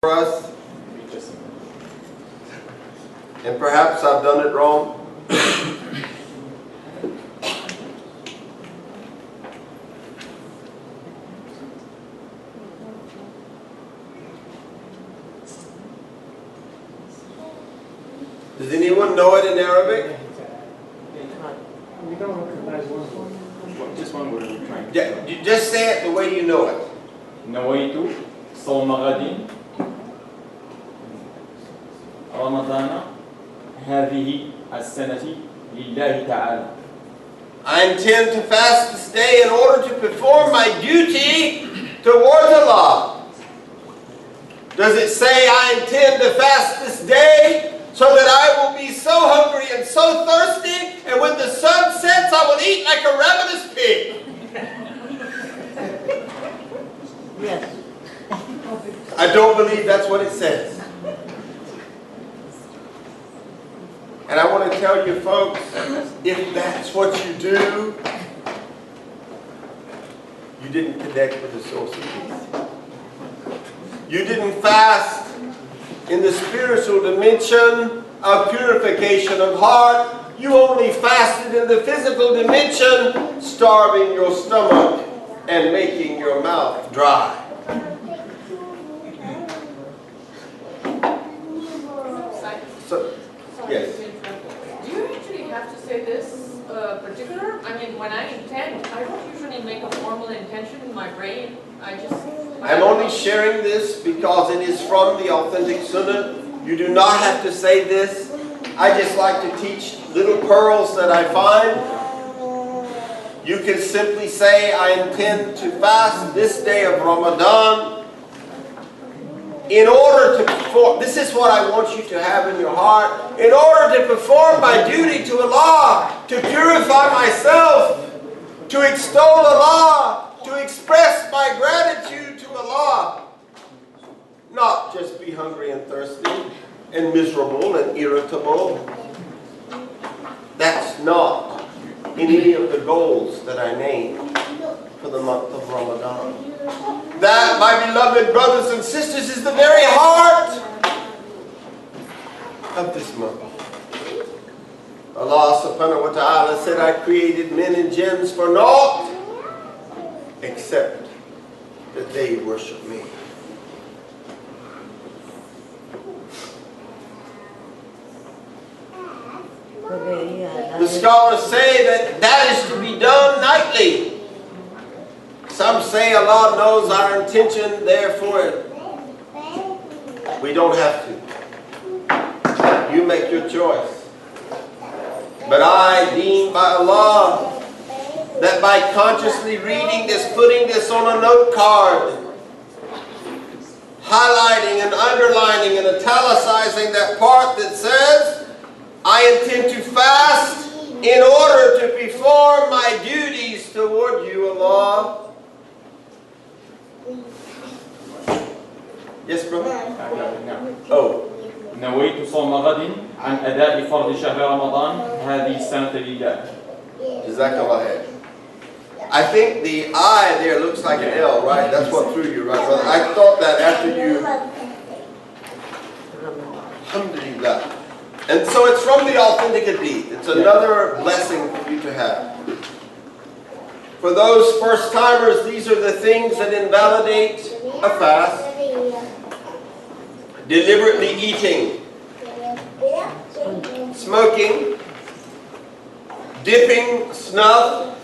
for us, and perhaps I've done it wrong. Does anyone know it in Arabic? We don't recognize one. Just one word we're trying. Yeah, you just say it the way you know it. نويت صوم غد رمضان هذه السنة لله تعالى. I intend to fast this day in order to perform my duty towards Allah. Does it say I intend to fast this day so that I will be so hungry and so thirsty, and when the sun sets I will eat like a ravenous pig? Yes. I don't believe that's what it says. And I want to tell you folks, if that's what you do, you didn't connect with the source of peace. You didn't fast in the spiritual dimension of purification of heart. You only fasted in the physical dimension, starving your stomach and making your mouth dry. So, yes. Do you actually have to say this particular? I mean, when I intend, I don't usually make a formal intention in my brain. I'm only sharing this because it is from the authentic Sunnah. You do not have to say this. I just like to teach little pearls that I find. You can simply say, I intend to fast this day of Ramadan in order to perform, this is what I want you to have in your heart, in order to perform my duty to Allah, to purify myself, to extol Allah, to express my gratitude to Allah. Not just be hungry and thirsty and miserable and irritable. That's not in any of the goals that I named for the month of Ramadan. That, my beloved brothers and sisters, is the very heart of this month. Allah subhanahu wa ta'ala said, I created men and jinns for naught except that they worship me. The scholars say that that is to be done nightly. Some say Allah knows our intention, therefore we don't have to. You make your choice. But I deem by Allah that by consciously reading this, putting this on a note card, highlighting and underlining and italicizing that part that says, I intend to fast in order to perform my duties toward you, Allah. Yes, brother? Oh. نويت صوم غد عن أداء فرض شهر رمضان هذه السنة لله. Jazakallah khair. I think the I there looks like an L, right? That's what threw you, right, brother? I thought that after you. Alhamdulillah. And so it's from the authentic hadith. It's another blessing for you to have. For those first timers, these are the things that invalidate a fast. Deliberately eating, smoking, dipping snuff,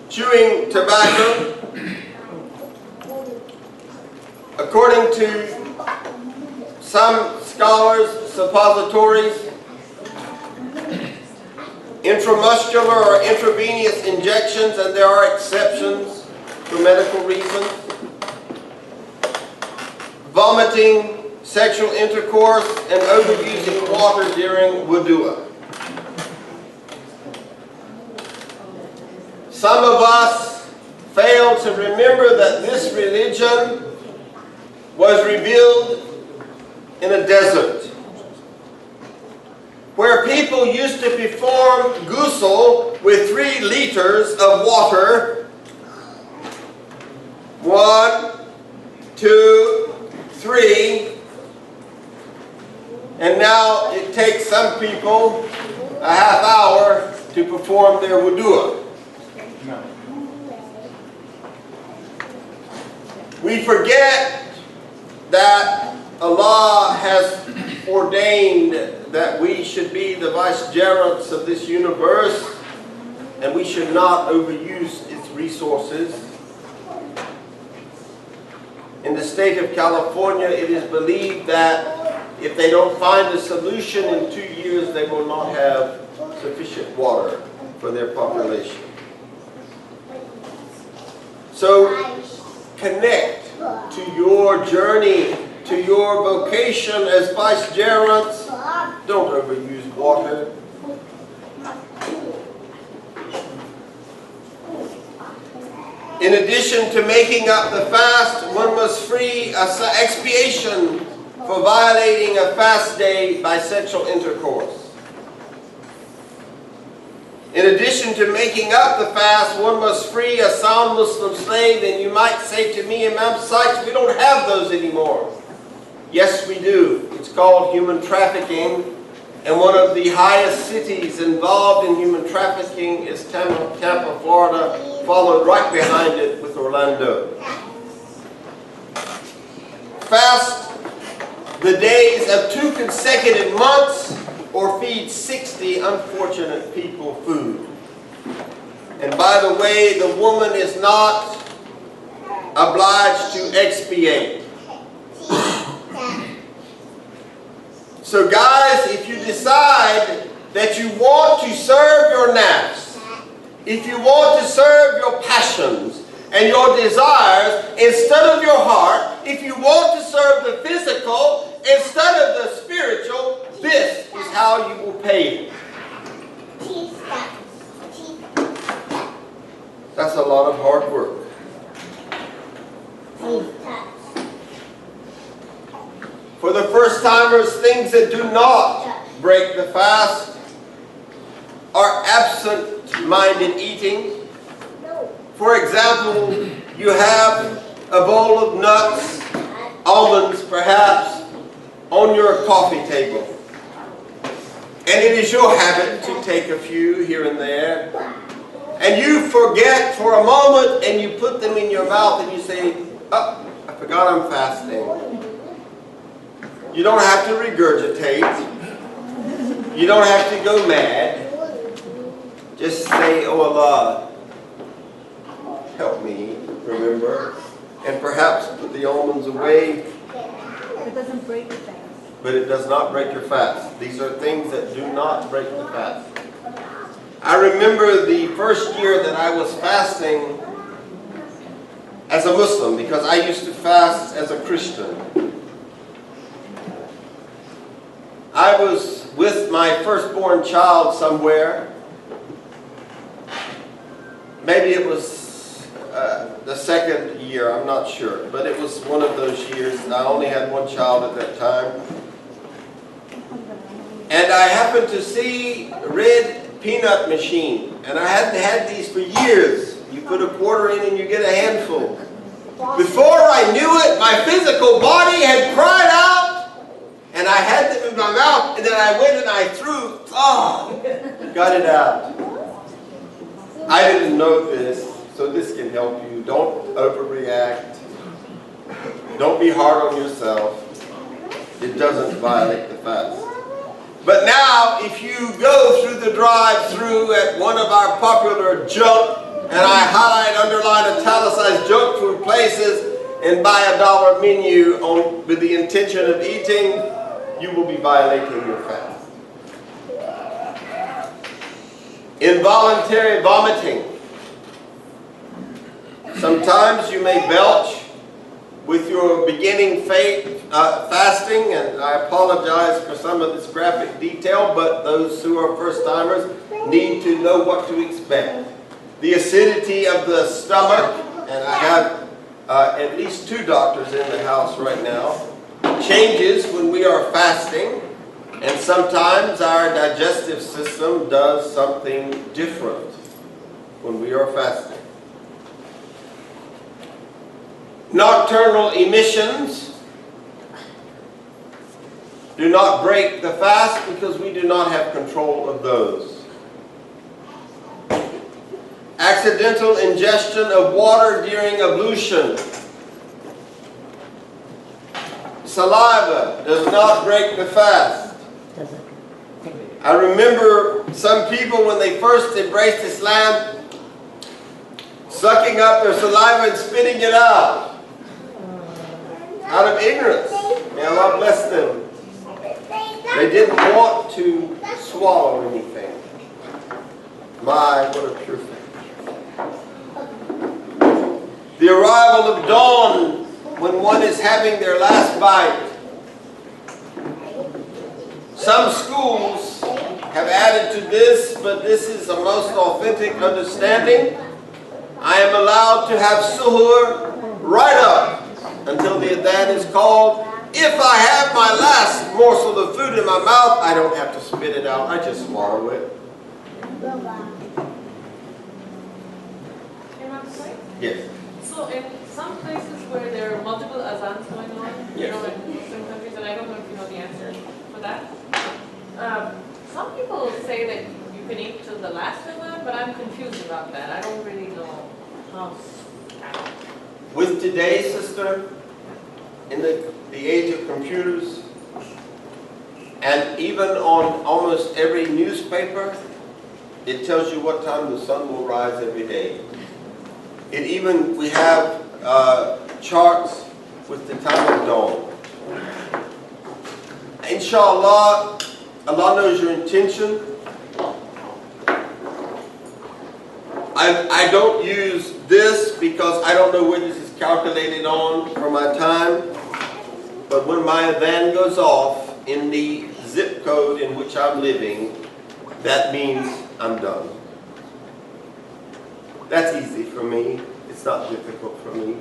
chewing tobacco. According to some scholars, suppositories, intramuscular or intravenous injections, and there are exceptions for medical reasons. Vomiting, sexual intercourse, and overusing water during wudu'ah. Some of us fail to remember that this religion was revealed in a desert, where people used to perform ghusl with 3 liters of water. 1, 2, And now it takes some people a half hour to perform their wudu. No. We forget that Allah has ordained that we should be the vicegerents of this universe, and we should not overuse its resources. In the state of California, it is believed that if they don't find a solution in 2 years, they will not have sufficient water for their population. So connect to your journey, to your vocation as vicegerents. Don't overuse water. In addition to making up the fast, one must free expiation for violating a fast day by sexual intercourse. In addition to making up the fast, one must free a sound Muslim slave. And you might say to me, Imam Sykes, we don't have those anymore. Yes, we do. It's called human trafficking. And one of the highest cities involved in human trafficking is Tampa, Florida, followed right behind it with Orlando. Fast the days of 2 consecutive months or feed 60 unfortunate people food. And by the way, the woman is not obliged to expiate. So guys, if you decide that you want to serve your nafs, if you want to serve your passions and your desires instead of your heart, if you want to serve the physical instead of the spiritual, this is how you will pay it. That's a lot of hard work. For the first timers, things that do not break the fast are absent-minded eating. For example, you have a bowl of nuts, almonds perhaps, on your coffee table. And it is your habit to take a few here and there. And you forget for a moment and you put them in your mouth and you say, oh, I forgot I'm fasting. You don't have to regurgitate. You don't have to go mad. Just say, oh Allah, help me, remember. And perhaps put the almonds away. It doesn't break the fast. But it does not break your fast. These are things that do not break the fast. I remember the first year that I was fasting as a Muslim, because I used to fast as a Christian. I was with my firstborn child somewhere. Maybe it was the second year, I'm not sure. But it was one of those years. I only had one child at that time. And I happened to see a red peanut machine. And I hadn't had these for years. You put a quarter in and you get a handful. Before I knew it, my physical body had cried out. And I had them in my mouth, and then I went and I threw, got it out. I didn't know this, so this can help you. Don't overreact. Don't be hard on yourself. It doesn't violate the fast. But now, if you go through the drive-thru at one of our popular junk, and I highlight, underline, italicize junk food places, and buy a $1 menu with the intention of eating, you will be violating your fast. Involuntary vomiting. Sometimes you may belch with your beginning fasting, and I apologize for some of this graphic detail, but those who are first-timers need to know what to expect. The acidity of the stomach, and I have at least 2 doctors in the house right now, changes when we are fasting, and sometimes our digestive system does something different when we are fasting. Nocturnal emissions. do not break the fast because we do not have control of those. Accidental ingestion of water during ablution. Saliva does not break the fast. I remember some people when they first embraced Islam sucking up their saliva and spitting it out of ignorance. May Allah bless them. They didn't want to swallow anything. My, what a pure faith. The arrival of dawn when one is having their last bite. Some schools have added to this, but this is the most authentic understanding. I am allowed to have suhoor right up until the adhan is called. If I have my last morsel of food in my mouth, I don't have to spit it out. I just swallow it. Yes. So in some places where there are multiple azans going on, you know, in Muslim countries, and I don't know if you know the answer for that. Some people say that you can eat till the last azan, but I'm confused about that. I don't really know how. With today, sister, in the age of computers, and even on almost every newspaper, it tells you what time the sun will rise every day. We have charts with the time of dawn. Inshallah, Allah knows your intention. I don't use this because I don't know what this is calculated on for my time. But when my adhan goes off in the zip code in which I'm living, that means I'm done. That's easy for me. It's not difficult for me.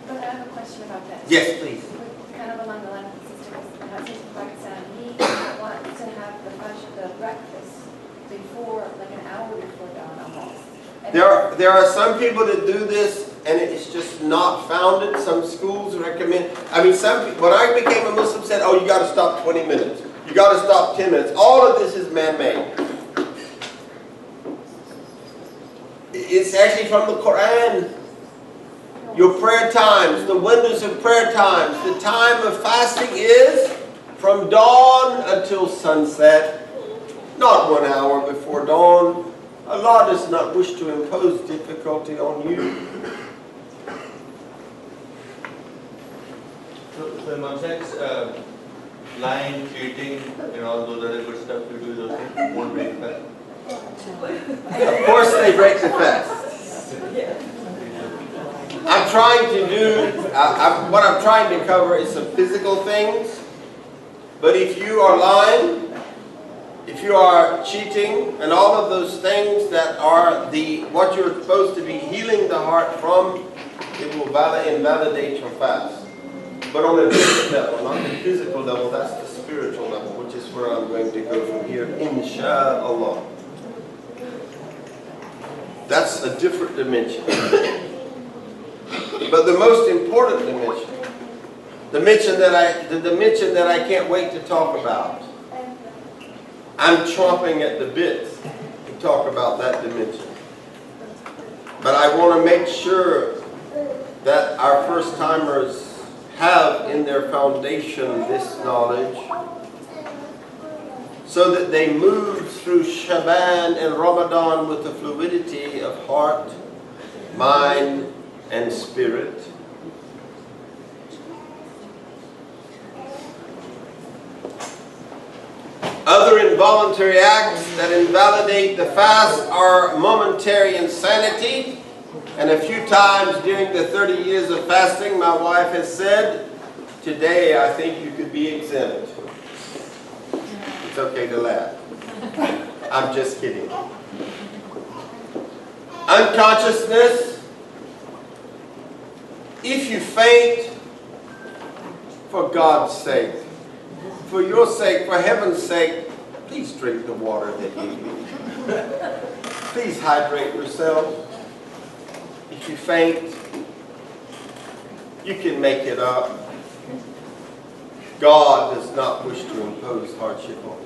But I have a question about that. Yes, please. Kind of along the line of the sister from Pakistan. He wants to have the breakfast before, like an hour before dawn almost. There are some people that do this, and it's just not founded. Some schools recommend. I mean, some people, when I became a Muslim, said, "Oh, you got to stop 20 minutes. You got to stop 10 minutes." All of this is man-made. It's actually from the Quran. Your prayer times, the windows of prayer times, the time of fasting is from dawn until sunset, not 1 hour before dawn. Allah does not wish to impose difficulty on you. So Imam says, lying, cheating, and all those other good stuff you do, those things won't break fast. Of course they break the fast. I'm trying to do, what I'm trying to cover is some physical things. But if you are lying, if you are cheating, and all of those things that are what you're supposed to be healing the heart from, it will invalidate your fast. But on a different level, not the physical level, that's the spiritual level, which is where I'm going to go from here, inshallah. That's a different dimension. But the most important dimension, the dimension that I can't wait to talk about. I'm chomping at the bit to talk about that dimension. But I want to make sure that our first-timers have in their foundation this knowledge, so that they move through Shaban and Ramadan with the fluidity of heart, mind, and spirit. Other involuntary acts that invalidate the fast are momentary insanity. And a few times during the 30 years of fasting, my wife has said, "Today I think you could be exempt." It's okay to laugh. I'm just kidding. Unconsciousness. If you faint, for God's sake, for your sake, for heaven's sake, please drink the water that you need. Please hydrate yourself. If you faint, you can make it up. God does not wish to impose hardship on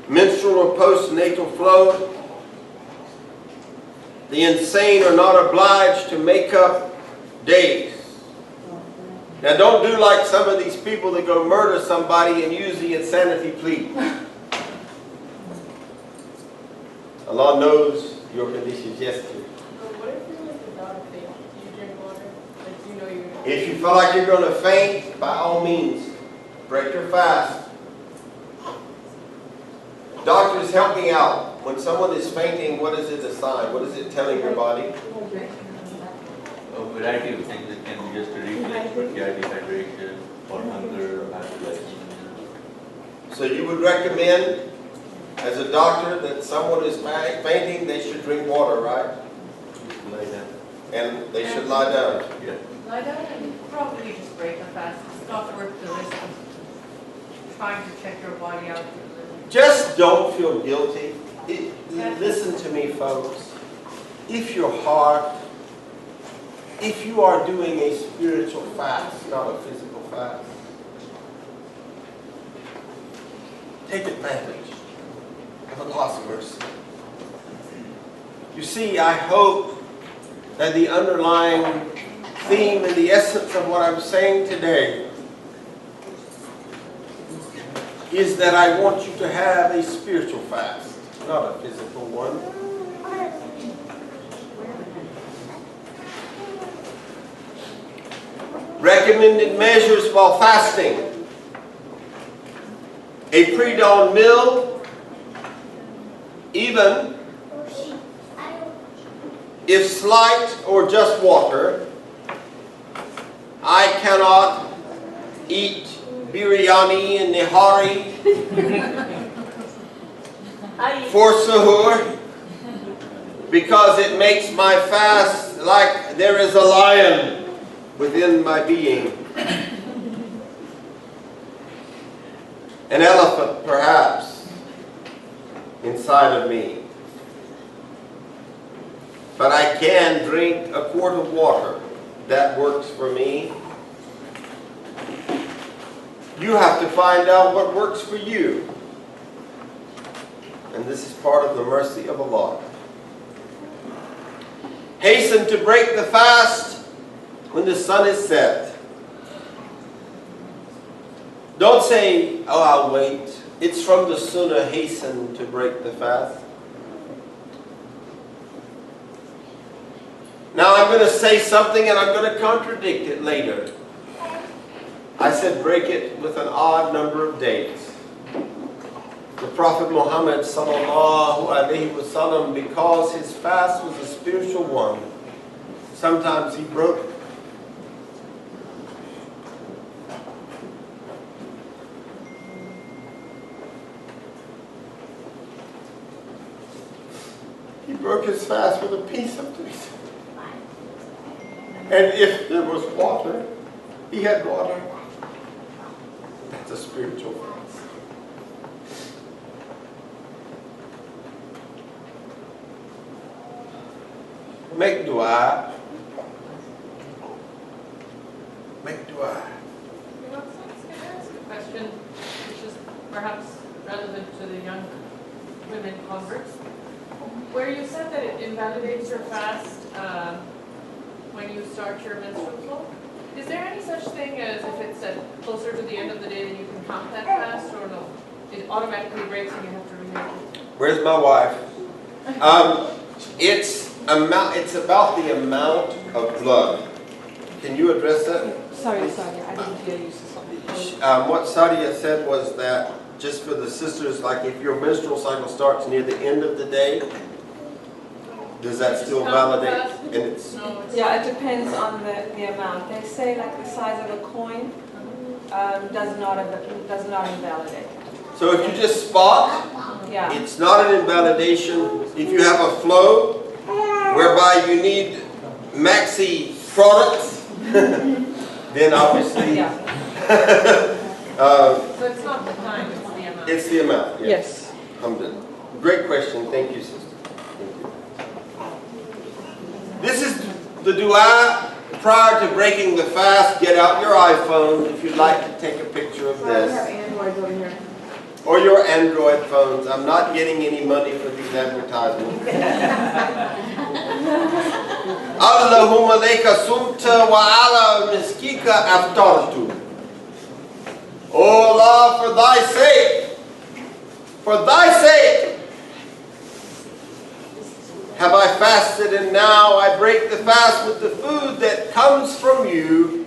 you. Menstrual or postnatal flow. The insane are not obliged to make up days. Now don't do like some of these people that go murder somebody and use the insanity plea. Allah knows your conditions yesterday. What if you're like a dog thing? Do you drink water? Like, do you know you're If you feel like you're going to faint, by all means, break your fast. Doctors, help me out. When someone is fainting, what is it a sign? What is it telling your body? A variety of things that can be just a reflex, but yeah, dehydration or hunger or hyperglycemia. So you would recommend, as a doctor, that someone is fainting, they should drink water, right? Lie down. And they should lie down. Yeah. lie down and probably just break the fast. It's not worth the risk of trying to check your body out. Just don't feel guilty. Listen to me, folks. If your heart, if you are doing a spiritual fast, not a physical fast, take advantage of Allah's mercy. You see, I hope that the underlying theme and the essence of what I'm saying today is that I want you to have a spiritual fast, not a physical one. Recommended measures while fasting. A pre-dawn meal, even if slight or just water. I cannot eat biryani and nihari for suhoor because it makes my fast like there is a lion within my being. An elephant, perhaps, inside of me. But I can drink a quart of water. That works for me. You have to find out what works for you. And this is part of the mercy of Allah. Hasten to break the fast when the sun is set. Don't say, oh, I'll wait. It's from the Sunnah, hasten to break the fast. Now I'm going to say something and I'm going to contradict it later. I said break it with an odd number of days. The Prophet Muhammad sallallahu alaihi wasallam, because his fast was a spiritual one, sometimes he broke it. He broke his fast with a piece of meat. And if there was water, he had water. That's a spiritual fast. Make dua. Make dua. You know, so can I ask a question which is perhaps relevant to the young women converts? Where you said that it invalidates your fast when you start your menstrual flow, is there any such thing as if it's at closer to the end of the day that you can count that fast, or no? It automatically breaks and you have to remake it? Where's my wife? It's about the amount of blood. Can you address that? Sorry, I didn't hear you. What Sadia said was that just for the sisters, like if your menstrual cycle starts near the end of the day, does that still validate? And it's Yeah, it depends on the amount. They say like the size of a coin does not invalidate. so if you just spot, Yeah. it's not an invalidation. If you have a flow whereby you need maxi products, then obviously Yeah. So it's not the time, it's the amount. it's the amount. Yes. Alhamdulillah. Great question. Thank you, sister. Thank you. This is the dua prior to breaking the fast. Get out your iPhone if you'd like to take a picture of So I have this. Androids over here. Or your Android phones. I'm not getting any money for these advertisements. Allahumma leka sumta wa ala miskika aftartu. Oh Allah, for thy sake have I fasted, and now I break the fast with the food that comes from you.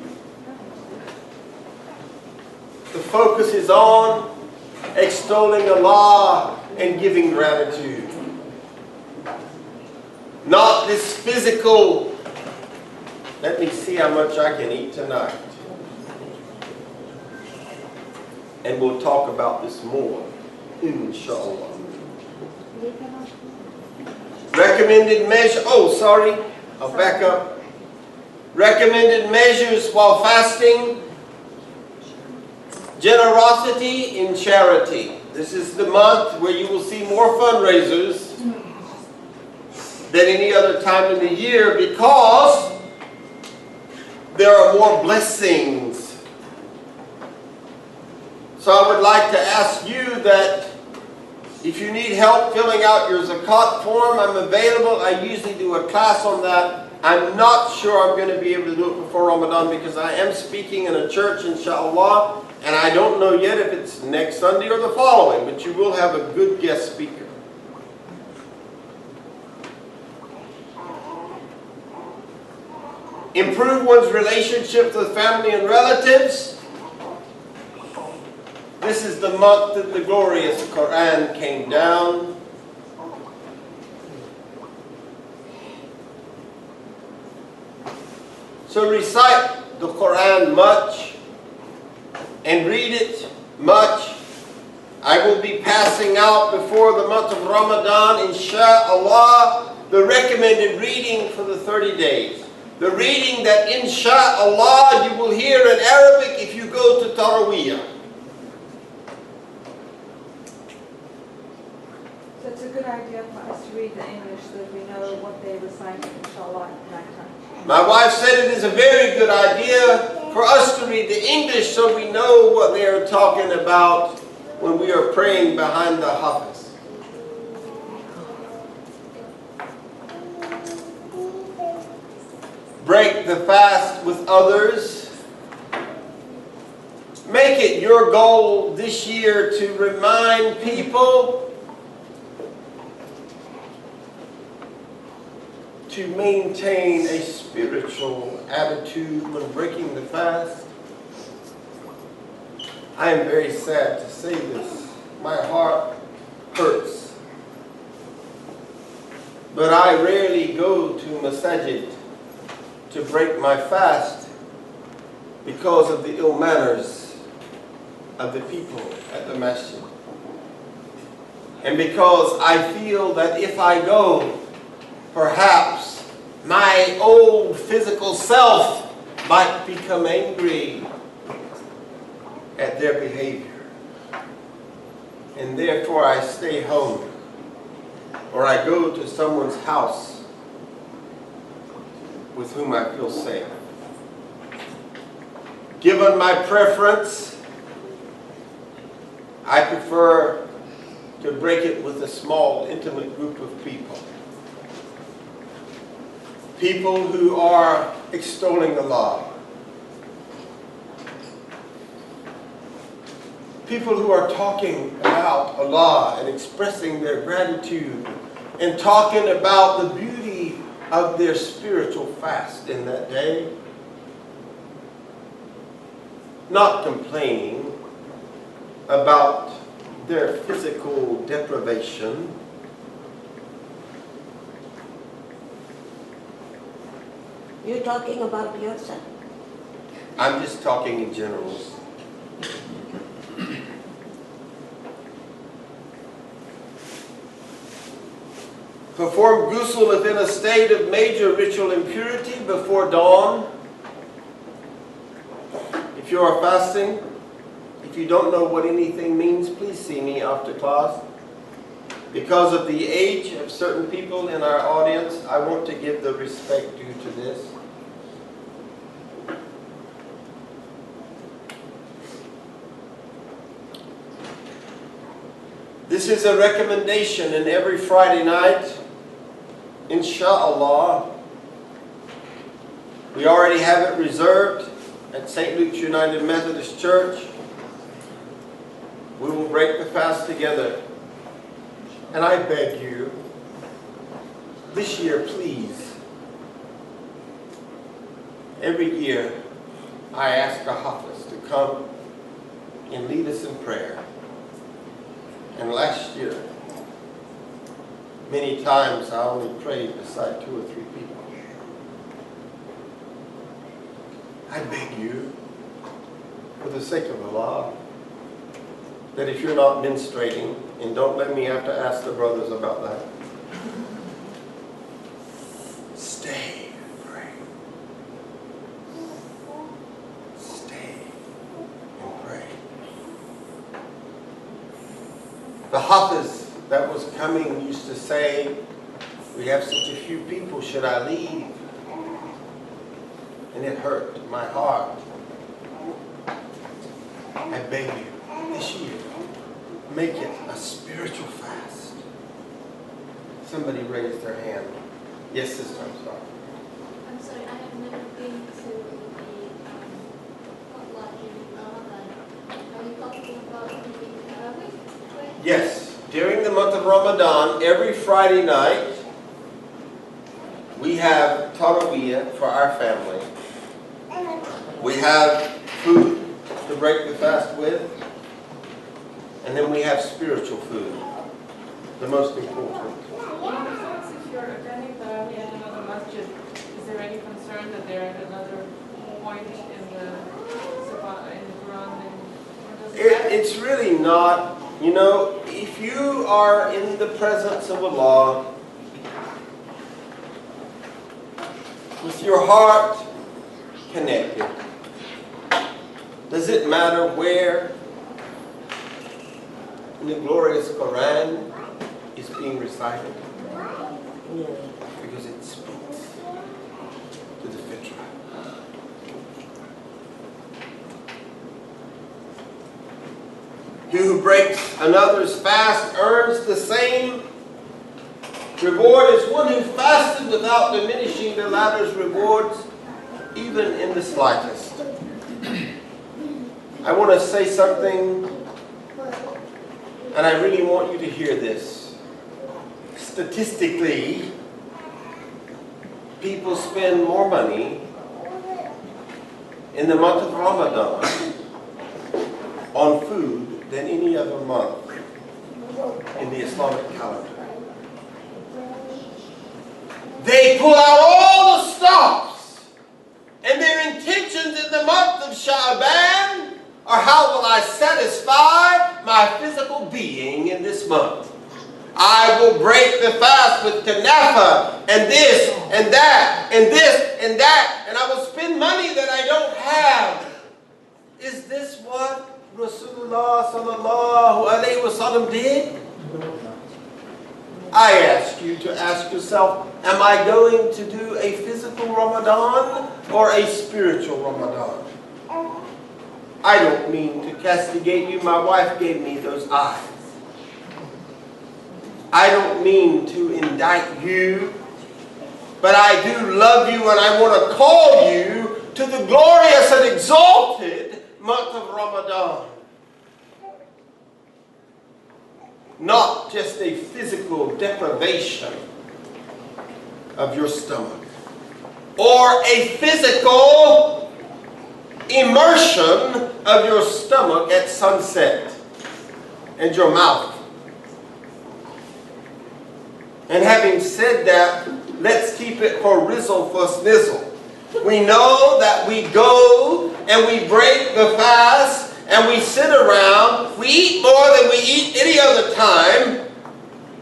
The focus is on extolling Allah and giving gratitude. Not this physical, let me see how much I can eat tonight. And we'll talk about this more, inshallah. Recommended measure, I'll back up. Recommended measures while fasting. Generosity in charity. This is the month where you will see more fundraisers than any other time in the year, because there are more blessings. So I would like to ask you that if you need help filling out your zakat form, I'm available. I usually do a class on that. I'm not sure I'm going to be able to do it before Ramadan because I am speaking in a church, inshallah, and I don't know yet if it's next Sunday or the following, but you will have a good guest speaker. Improve one's relationships with family and relatives. This is the month that the glorious Quran came down. So recite the Quran much and read it much. I will be passing out before the month of Ramadan, insha'Allah, the recommended reading for the 30 days. The reading that insha'Allah you will hear in Arabic if you go to Taraweeh. So it's a good idea for us to read the English so that we know what they recite, inshallah, at that time. My wife said it is a very good idea for us to read the English so we know what they are talking about when we are praying behind the hafiz. Break the fast with others. Make it your goal this year to remind people to maintain a spiritual attitude when breaking the fast. I am very sad to say this. My heart hurts. But I rarely go to masajid to break my fast because of the ill manners of the people at the masjid. And because I feel that if I go, perhaps my old physical self might become angry at their behavior. And therefore I stay home, or I go to someone's house with whom I feel safe. Given my preference, I prefer to break it with a small, intimate group of people. People who are extolling Allah. People who are talking about Allah and expressing their gratitude and talking about the beauty of their spiritual fast in that day. Not complaining about their physical deprivation. You're talking about yourself. I'm just talking in general. Perform ghusl if in a state of major ritual impurity before dawn. If you are fasting, if you don't know what anything means, please see me after class. Because of the age of certain people in our audience, I want to give the respect due to this. This is a recommendation, and every Friday night, inshallah, we already have it reserved at St. Luke's United Methodist Church. We will break the fast together. And I beg you, this year, please, every year, I ask a hafiz to come and lead us in prayer. And last year, many times I only prayed beside 2 or 3 people. I beg you, for the sake of Allah, that if you're not menstruating, and don't let me have to ask the brothers about that, stay and pray. Stay and pray. The hafiz that was coming used to say, we have such a few people, should I leave? And it hurt my heart. I beg you, this year, make it a spiritual fast. Somebody raised their hand. Yes, sister, I'm sorry. I'm sorry, I have never been to the potluck in Ramadan. Are you talking about the Arabic? Yes, during the month of Ramadan, every Friday night, we have tarawih for our family. We have food to break the fast with, and then we have spiritual food, the most important. If you're attending Tarawih at another masjid, is there any concern that they're at another point in the Quran? It's really not. You know, if you are in the presence of Allah, with your heart connected, does it matter where in the glorious Quran is being recited? Because it speaks to the fitra. He who breaks another's fast earns the same reward as one who fasted without diminishing the latter's rewards, even in the slightest. I want to say something, and I really want you to hear this. Statistically, people spend more money in the month of Ramadan on food than any other month in the Islamic calendar. They pull out all the stops, and their intentions in the month of Sha'ban are, how will I satisfy my physical being in this month? I will break the fast with kanafa and this and that and this and that, and I will spend money that I don't have. Is this what Rasulullah sallallahu alayhi wasallam did? I ask you to ask yourself, am I going to do a physical Ramadan or a spiritual Ramadan? I don't mean to castigate you. My wife gave me those eyes. I don't mean to indict you, but I do love you, and I want to call you to the glorious and exalted month of Ramadan. Not just a physical deprivation of your stomach, or a physical immersion of your stomach at sunset and your mouth. And having said that, let's keep it for rizzle for snizzle. We know that we go and we break the fast and we sit around, we eat more than we eat any other time,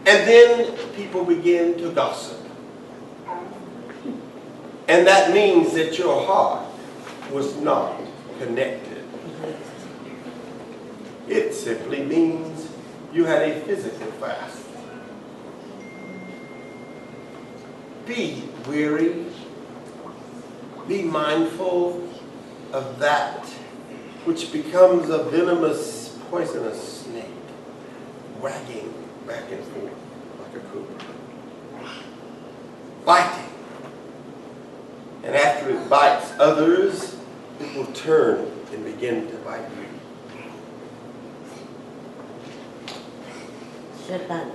and then people begin to gossip. And that means that your heart was not connected. It simply means you had a physical fast. be weary. Be mindful of that which becomes a venomous, poisonous snake, wagging back and forth like a cobra, biting. And after it bites others, it will turn and begin to bite you. Satan.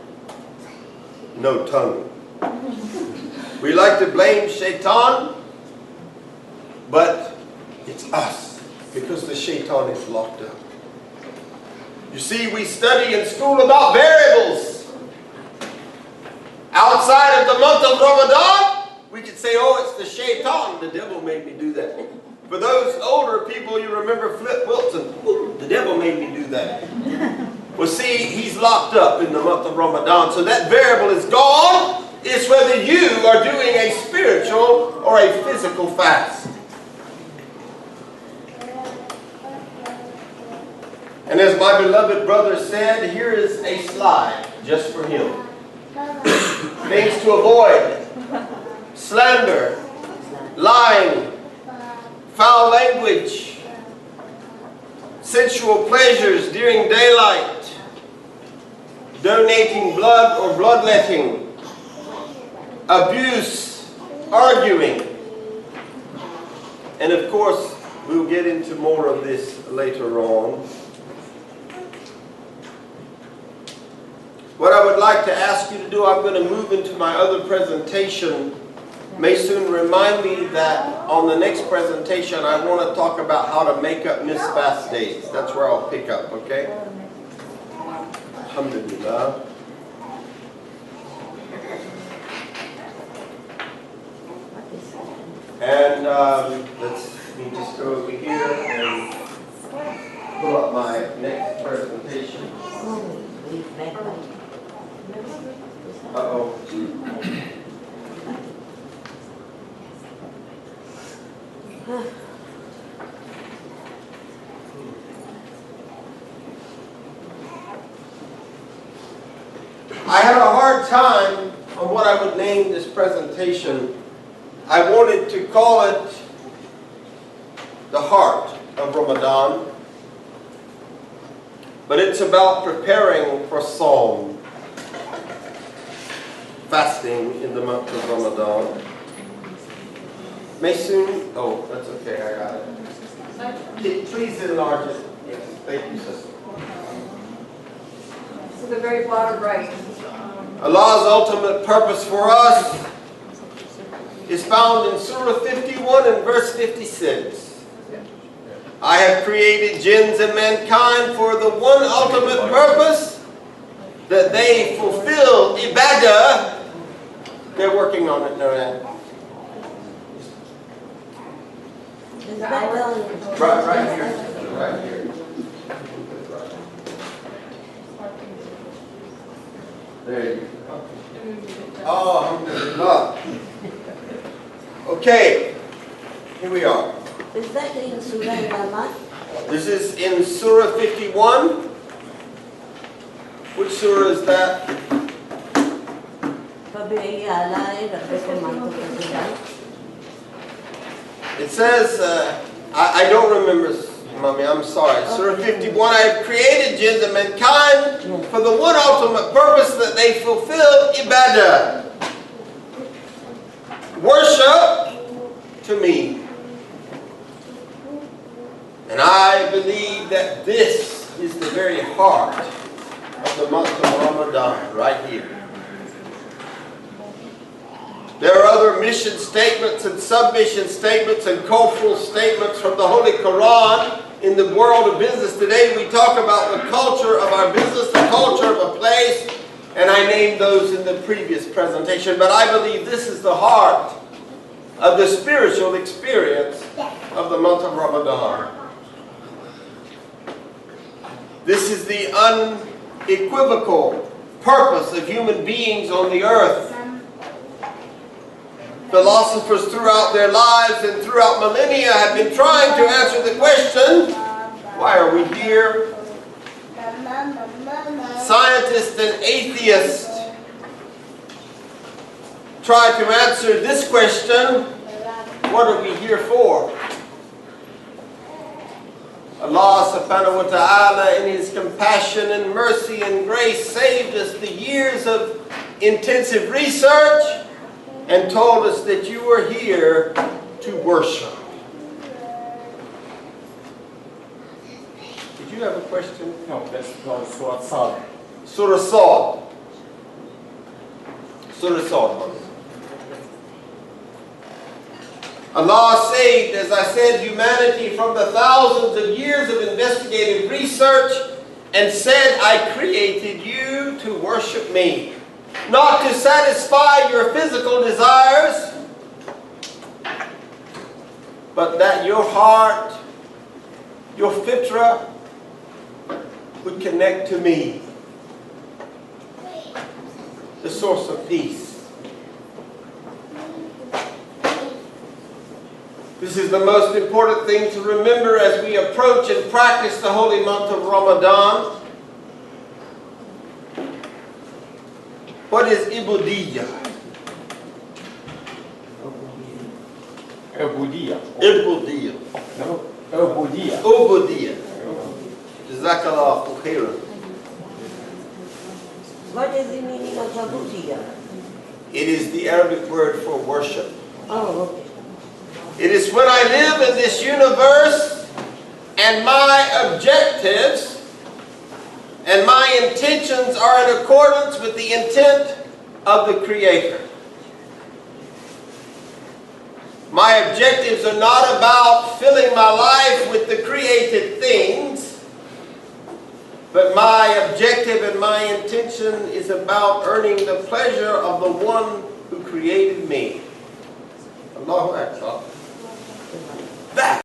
No tongue. We like to blame Shaitan, but it's us, because the Shaitan is locked up. You see, we study in school about variables. Outside of the month of Ramadan, we could say, oh, it's the Shaitan. The devil made me do that. For those older people, you remember Flip Wilson. Ooh, the devil made me do that. Well, see, he's locked up in the month of Ramadan, so that variable is gone. It's whether you are doing a spiritual or a physical fast. And as my beloved brother said, here is a slide just for him. Things to avoid: slander, lying, foul language, sensual pleasures during daylight, donating blood or bloodletting, abuse, arguing. And of course, we'll get into more of this later on. What I would like to ask you to do, I'm going to move into my other presentation. May soon remind me that on the next presentation I want to talk about how to make up missed fast days. That's where I'll pick up, okay? Alhamdulillah. And let me just go over here and pull up my next presentation. Uh-oh. I had a hard time on what I would name this presentation. I wanted to call it the heart of Ramadan, but it's about preparing for Psalm, fasting in the month of Ramadan. May soon, oh, that's okay, I got it. Please enlarge it. Yes, thank you, sister. So the very bottom right. Allah's ultimate purpose for us is found in Surah 51 and verse 56. I have created jinns and mankind for the one ultimate purpose, that they fulfill ibadah. They're working on it, Noran. Right here. Right here. There you go. Oh, alhamdulillah. Okay, here we are. Is that in Surah Rahman? This is in Surah 51. Which surah is that? It says, I don't remember, Mommy, I'm sorry. Surah 51, I have created jinns and mankind for the one ultimate purpose, that they fulfill ibadah. Worship to me. And I believe that this is the very heart of the month of Ramadan, right here. There are other mission statements and submission statements and cultural statements from the Holy Quran. In the world of business today, we talk about the culture of our business, the culture of a place, and I named those in the previous presentation. But I believe this is the heart of the spiritual experience of the month of Ramadan. This is the unequivocal purpose of human beings on the earth. Philosophers throughout their lives and throughout millennia have been trying to answer the question, why are we here? Scientists and atheists try to answer this question, what are we here for? Allah subhanahu wa ta'ala in His compassion and mercy and grace saved us the years of intensive research and told us that you are here to worship. Did you have a question? No, let's go to Surah Sad. Surah Sad. Surah Sad. Allah saved, as I said, humanity from the thousands of years of investigative research and said, I created you to worship me. Not to satisfy your physical desires, but that your heart, your fitra, would connect to me, the source of peace. This is the most important thing to remember as we approach and practice the holy month of Ramadan. What is ibudiyya? Ubudiyya. Ibudiyya. Ubudiyya. Ubudiyya. Jazakallahu khairan. What is the meaning of Ubudiyya? It is the Arabic word for worship. Oh, okay. It is when I live in this universe and my objectives and my intentions are in accordance with the intent of the Creator. My objectives are not about filling my life with the created things, but my objective and my intention is about earning the pleasure of the one who created me. Allahu Akbar.